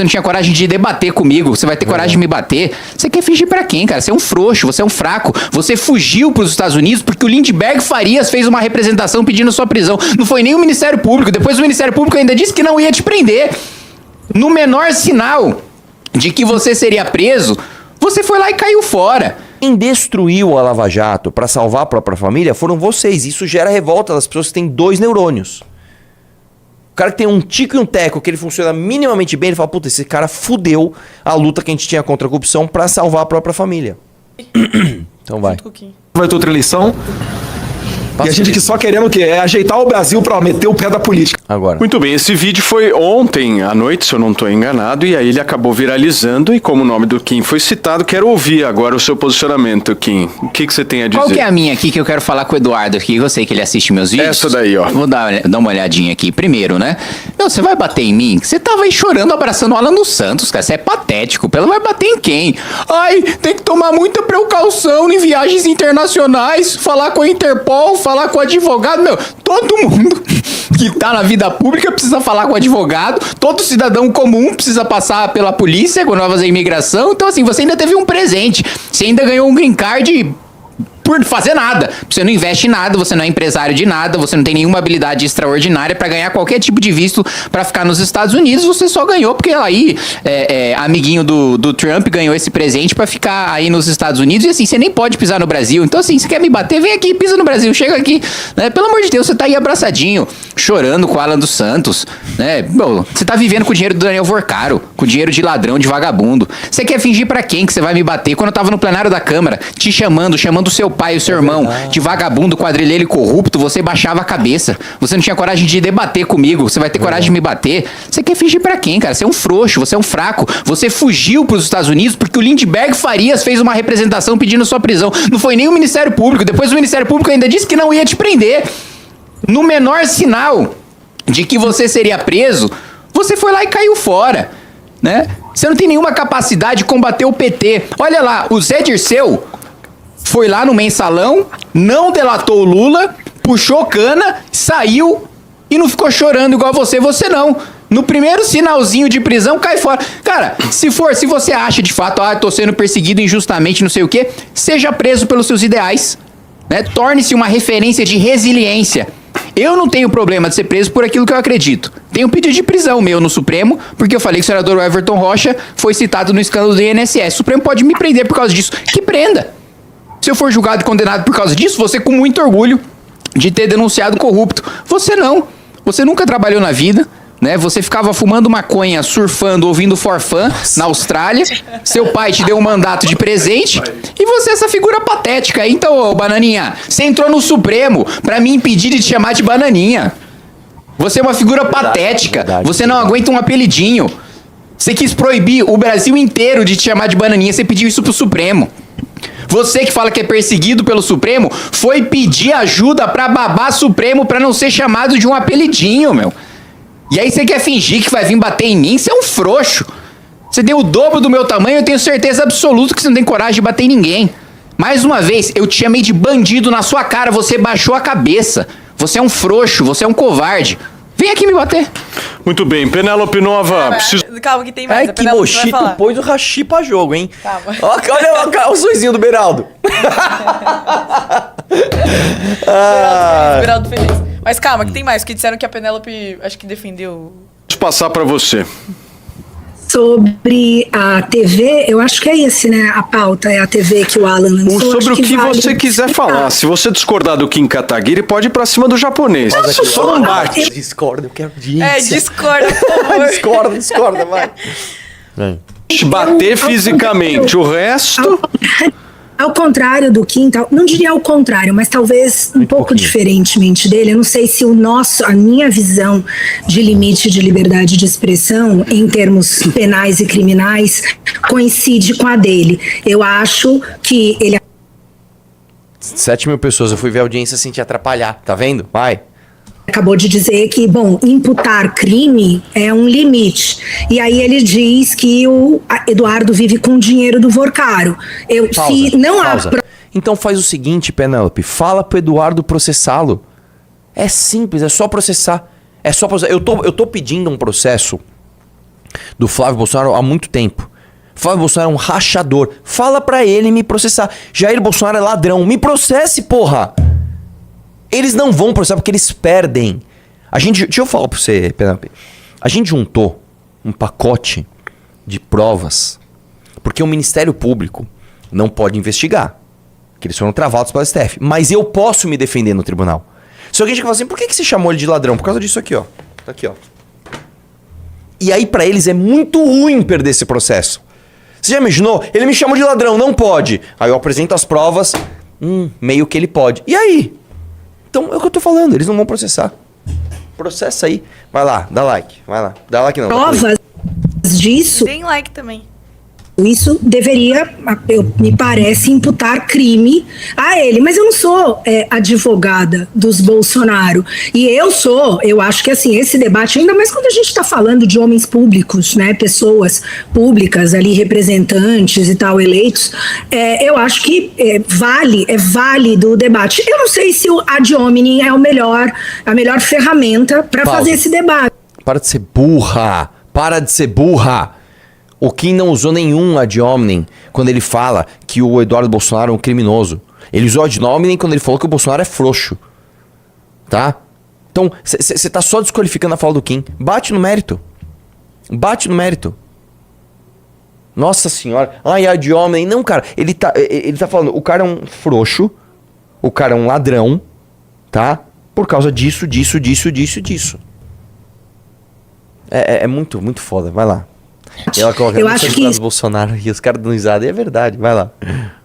Você não tinha coragem de debater comigo, você vai ter coragem de me bater. Você quer fingir pra quem, cara? Você é um frouxo, você é um fraco. Você fugiu pros Estados Unidos porque o Lindbergh Farias fez uma representação pedindo sua prisão. Não foi nem o Ministério Público. Depois o Ministério Público ainda disse que não ia te prender. No menor sinal de que você seria preso, você foi lá e caiu fora. Quem destruiu a Lava Jato pra salvar a própria família foram vocês. Isso gera revolta das pessoas que têm 2 neurônios. O cara que tem um tico e um teco, que ele funciona minimamente bem, ele fala, puta, esse cara fudeu a luta que a gente tinha contra a corrupção pra salvar a própria família. Então vai. Vai ter outra eleição. E a gente que só querendo o quê? É ajeitar o Brasil pra meter o pé da política. Agora. Muito bem, esse vídeo foi ontem à noite, se eu não estou enganado, e aí ele acabou viralizando, e como o nome do Kim foi citado, quero ouvir agora o seu posicionamento, Kim. O que você tem a dizer? Qual que é a minha aqui que eu quero falar com o Eduardo aqui? Eu sei que ele assiste meus vídeos. Essa daí, ó. Vou dar uma olhadinha aqui. Primeiro, né? Não, você vai bater em mim? Você tava aí chorando, abraçando o Alan dos Santos, cara. Você é patético. Pelo vai bater em quem? Ai, tem que tomar muita precaução em viagens internacionais, falar com a Interpol, falar com o advogado. Meu, todo mundo que tá na vida pública precisa falar com o advogado, todo cidadão comum precisa passar pela polícia quando vai fazer imigração. Então, assim, você ainda teve um presente. Você ainda ganhou um green card por fazer nada. Você não investe em nada, você não é empresário de nada, você não tem nenhuma habilidade extraordinária pra ganhar qualquer tipo de visto pra ficar nos Estados Unidos. Você só ganhou porque aí, amiguinho do Trump ganhou esse presente pra ficar aí nos Estados Unidos. E assim, você nem pode pisar no Brasil. Então assim, você quer me bater? Vem aqui, pisa no Brasil, chega aqui, né? Pelo amor de Deus, você tá aí abraçadinho, chorando com o Alan dos Santos, né? Bom, você tá vivendo com o dinheiro do Daniel Vorcaro, com o dinheiro de ladrão, de vagabundo. Você quer fingir pra quem que você vai me bater? Quando eu tava no plenário da Câmara, te chamando o seu pai e o seu irmão de vagabundo, quadrilheiro e corrupto, você baixava a cabeça. Você não tinha coragem de debater comigo. Você vai ter coragem de me bater. Você quer fingir pra quem, cara? Você é um frouxo, você é um fraco. Você fugiu pros Estados Unidos porque o Lindbergh Farias fez uma representação pedindo sua prisão. Não foi nem o Ministério Público. Depois o Ministério Público ainda disse que não ia te prender. No menor sinal de que você seria preso, você foi lá e caiu fora, né? Você não tem nenhuma capacidade de combater o PT. Olha lá, o Zé Dirceu foi lá no mensalão, não delatou o Lula, puxou cana, saiu e não ficou chorando igual você não. No primeiro sinalzinho de prisão, cai fora. Cara, se você acha de fato, tô sendo perseguido injustamente, não sei o quê, seja preso pelos seus ideais, né? Torne-se uma referência de resiliência. Eu não tenho problema de ser preso por aquilo que eu acredito. Tenho um pedido de prisão meu no Supremo, porque eu falei que o senador Everton Rocha foi citado no escândalo do INSS. O Supremo pode me prender por causa disso. Que prenda! Se eu for julgado e condenado por causa disso, você com muito orgulho de ter denunciado corrupto. Você não. Você nunca trabalhou na vida, né? Você ficava fumando maconha, surfando, ouvindo forfã na Austrália. Seu pai te deu um mandato de presente e você é essa figura patética. Então, ô Bananinha, você entrou no Supremo pra me impedir de te chamar de Bananinha. Você é uma figura patética. Você não aguenta um apelidinho. Você quis proibir o Brasil inteiro de te chamar de Bananinha. Você pediu isso pro Supremo. Você que fala que é perseguido pelo Supremo, foi pedir ajuda pra babá Supremo pra não ser chamado de um apelidinho, meu. E aí você quer fingir que vai vir bater em mim? Você é um frouxo. Você tem o dobro do meu tamanho, eu tenho certeza absoluta que você não tem coragem de bater em ninguém. Mais uma vez, eu te chamei de bandido na sua cara, você baixou a cabeça. Você é um frouxo, você é um covarde. Vem aqui me bater. Muito bem, Penélope Nova. Calma, que tem mais. Ai, que mochito, pôs o Rachi pra jogo, hein? Calma. Olha o sorrisinho do Beraldo. Beraldo feliz. Mas calma, que tem mais, que disseram que a Penélope, acho que defendeu. Deixa eu passar pra você. Sobre a TV, eu acho que é esse, né? A pauta é a TV que o Alan lançou. Sobre o que você quiser falar. Se você discordar do Kim Kataguiri, pode ir pra cima do japonês. Só não bate. Discorda, eu quero audiência. Discorda, por favor. discorda, vai. Bater fisicamente. O resto... Ao contrário do Kim, não diria ao contrário, mas talvez um pouco diferentemente dele. Eu não sei se a minha visão de limite de liberdade de expressão em termos penais e criminais coincide com a dele. Eu acho que ele... 7 mil pessoas, eu fui ver a audiência sem te atrapalhar, tá vendo? Vai. Acabou de dizer que, imputar crime é um limite. E aí ele diz que o Eduardo vive com o dinheiro do Vorcaro. Pausa. Então faz o seguinte, Penélope, fala pro Eduardo processá-lo. É simples, é só processar. Eu tô pedindo um processo do Flávio Bolsonaro há muito tempo. Flávio Bolsonaro é um rachador. Fala pra ele me processar. Jair Bolsonaro é ladrão. Me processe, porra! Eles não vão processar porque eles perdem. Deixa eu falar pra você, Penelope. A gente juntou um pacote de provas porque o Ministério Público não pode investigar. Que eles foram travados pela STF. Mas eu posso me defender no tribunal. Se alguém chega e fala assim, por que você chamou ele de ladrão? Por causa disso aqui, ó. Tá aqui, ó. E aí pra eles é muito ruim perder esse processo. Você já imaginou? Ele me chamou de ladrão, não pode. Aí eu apresento as provas, meio que ele pode. E aí? Então é o que eu tô falando, eles não vão processar. Processa aí. Vai lá, dá like. Vai lá. Dá like não. Provas disso. Tem like também. Isso deveria, me parece, imputar crime a ele. Mas eu não sou advogada dos Bolsonaro. E eu acho que assim, esse debate, ainda mais quando a gente está falando de homens públicos, né, pessoas públicas ali, representantes e tal, eleitos, eu acho que é válido o debate. Eu não sei se o ad hominem é a melhor ferramenta para fazer esse debate. Para de ser burra. Para de ser burra. O Kim não usou nenhum ad hominem quando ele fala que o Eduardo Bolsonaro é um criminoso. Ele usou ad hominem quando ele falou que o Bolsonaro é frouxo. Tá? Então, você tá só desqualificando a fala do Kim. Bate no mérito. Bate no mérito. Nossa senhora. Ai, ad hominem. Não, cara. Ele tá falando, o cara é um frouxo. O cara é um ladrão. Tá? Por causa disso. É muito, muito foda. Vai lá. Ela coloca eu acho que Bolsonaro e os caras dão risada. É verdade, vai lá.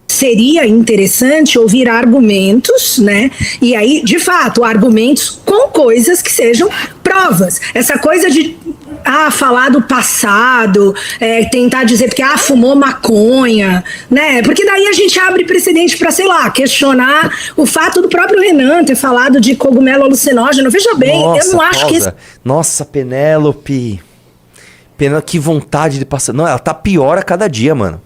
Seria interessante ouvir argumentos, né? E aí, de fato, argumentos com coisas que sejam provas. Essa coisa de falar do passado, tentar dizer porque fumou maconha, né? Porque daí a gente abre precedente para, sei lá, questionar o fato do próprio Renan ter falado de cogumelo alucinógeno. Veja bem, eu não acho que... Nossa, Penélope, que vontade de passar... Não, ela tá pior a cada dia, mano.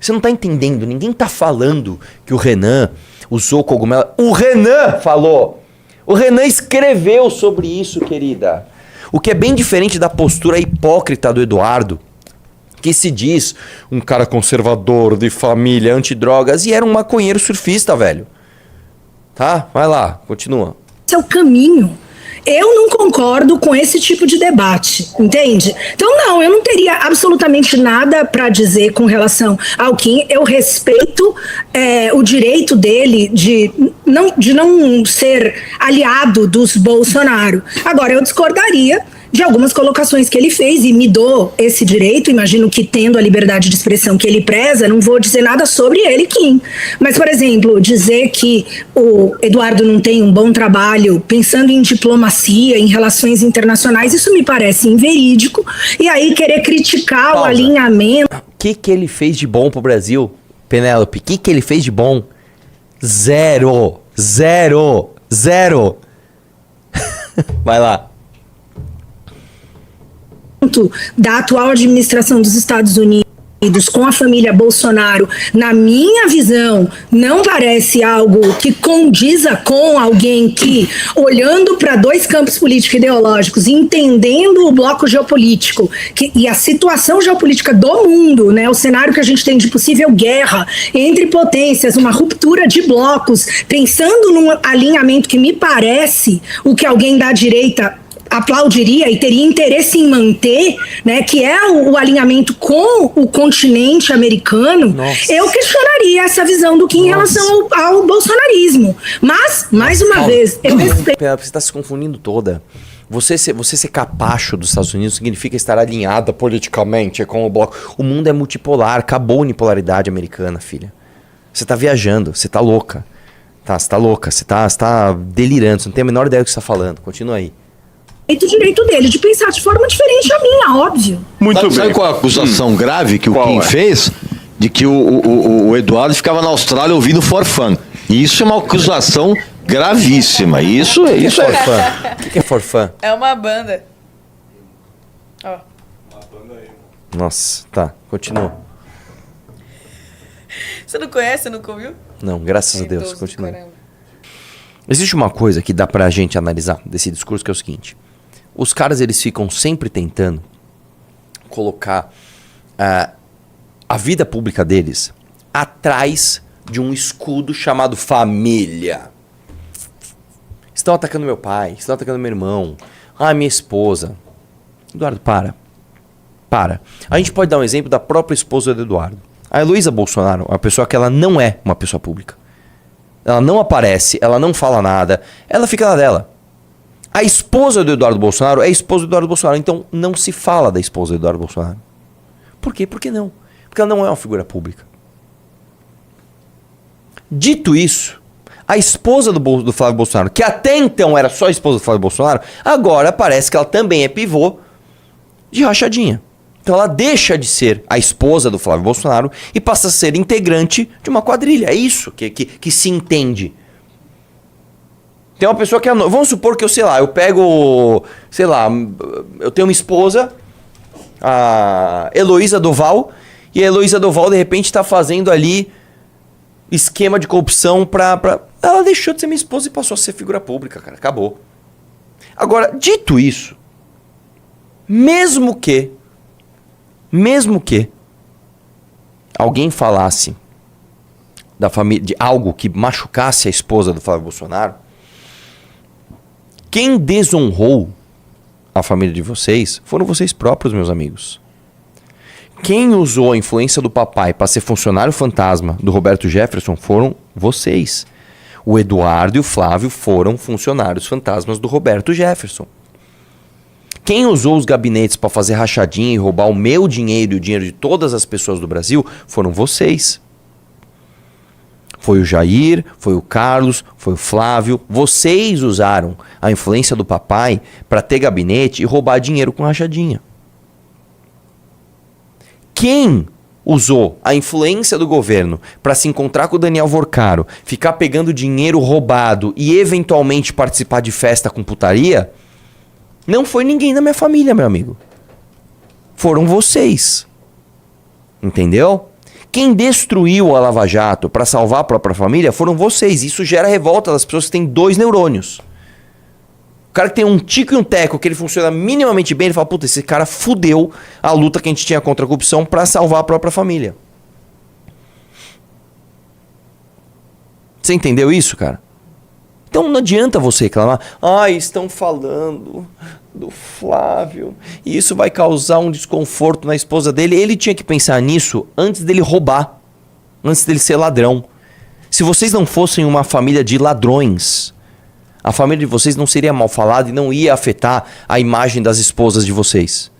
Você não tá entendendo, ninguém tá falando que o Renan usou cogumelo. O Renan falou! O Renan escreveu sobre isso, querida. O que é bem diferente da postura hipócrita do Eduardo, que se diz um cara conservador, de família, antidrogas, e era um maconheiro surfista, velho. Tá? Vai lá, continua. Esse é o caminho. Eu não concordo com esse tipo de debate, entende? Então, não, eu não teria absolutamente nada para dizer com relação ao Kim. Eu respeito o direito dele de não ser aliado dos Bolsonaro. Agora, eu discordaria de algumas colocações que ele fez e me dou esse direito, imagino que tendo a liberdade de expressão que ele preza, não vou dizer nada sobre ele, Kim. Mas, por exemplo, dizer que o Eduardo não tem um bom trabalho pensando em diplomacia, em relações internacionais, isso me parece inverídico. E aí querer criticar o alinhamento... O que ele fez de bom pro Brasil, Penélope? O que ele fez de bom? Zero. Vai lá. Da atual administração dos Estados Unidos com a família Bolsonaro, na minha visão, não parece algo que condiza com alguém que, olhando para dois campos políticos ideológicos, entendendo o bloco geopolítico e a situação geopolítica do mundo, né, o cenário que a gente tem de possível guerra entre potências, uma ruptura de blocos, pensando num alinhamento que me parece o que alguém da direita aplaudiria e teria interesse em manter, né, que é o alinhamento com o continente americano. Nossa. Eu questionaria essa visão do Kim em relação ao bolsonarismo. Mas, mais uma vez, eu respeito... Você está se confundindo toda. Você ser capacho dos Estados Unidos significa estar alinhada politicamente com o bloco. O mundo é multipolar, acabou a unipolaridade americana, filha. Você está viajando, você está louca. Você tá louca, você tá delirando, você não tem a menor ideia do que você está falando. Continua aí. O direito dele de pensar de forma diferente a minha, óbvio. Muito bem. Sabe qual é a acusação grave que o Kim fez? De que o Eduardo ficava na Austrália ouvindo forfã. E isso é uma acusação gravíssima. Isso é forfã. O que é forfã? É uma banda. Ó. Nossa, tá. Continua. Você não conhece, nunca ouviu? Não, graças a Deus. Continua. Existe uma coisa que dá pra gente analisar desse discurso, que é o seguinte. Os caras, eles ficam sempre tentando colocar a vida pública deles atrás de um escudo chamado família. Estão atacando meu pai, estão atacando meu irmão, minha esposa. Eduardo, para. A gente pode dar um exemplo da própria esposa do Eduardo. A Heloísa Bolsonaro é uma pessoa que ela não é uma pessoa pública. Ela não aparece, ela não fala nada, ela fica na dela. A esposa do Eduardo Bolsonaro é a esposa do Eduardo Bolsonaro, então não se fala da esposa do Eduardo Bolsonaro. Por quê? Por que não? Porque ela não é uma figura pública. Dito isso, a esposa do Flávio Bolsonaro, que até então era só a esposa do Flávio Bolsonaro, agora parece que ela também é pivô de rachadinha. Então ela deixa de ser a esposa do Flávio Bolsonaro e passa a ser integrante de uma quadrilha. É isso que se entende. Tem uma pessoa que é... Vamos supor que eu pego... eu tenho uma esposa, a Heloísa Doval, e a Heloísa Doval de repente está fazendo ali esquema de corrupção pra... Ela deixou de ser minha esposa e passou a ser figura pública, cara. Acabou. Agora, dito isso, mesmo que alguém falasse da família, de algo que machucasse a esposa do Flávio Bolsonaro, quem desonrou a família de vocês foram vocês próprios, meus amigos. Quem usou a influência do papai para ser funcionário fantasma do Roberto Jefferson foram vocês. O Eduardo e o Flávio foram funcionários fantasmas do Roberto Jefferson. Quem usou os gabinetes para fazer rachadinha e roubar o meu dinheiro e o dinheiro de todas as pessoas do Brasil foram vocês. Foi o Jair, foi o Carlos, foi o Flávio. Vocês usaram a influência do papai para ter gabinete e roubar dinheiro com rachadinha. Quem usou a influência do governo para se encontrar com o Daniel Vorcaro, ficar pegando dinheiro roubado e eventualmente participar de festa com putaria, não foi ninguém da minha família, meu amigo. Foram vocês. Entendeu? Quem destruiu a Lava Jato para salvar a própria família foram vocês. Isso gera revolta das pessoas que têm 2 neurônios. O cara que tem um tico e um teco, que ele funciona minimamente bem, ele fala, puta, esse cara fudeu a luta que a gente tinha contra a corrupção para salvar a própria família. Você entendeu isso, cara? Então não adianta você reclamar. Estão falando do Flávio e isso vai causar um desconforto na esposa dele. Ele tinha que pensar nisso antes dele roubar, antes dele ser ladrão. Se vocês não fossem uma família de ladrões, a família de vocês não seria mal falada e não ia afetar a imagem das esposas de vocês.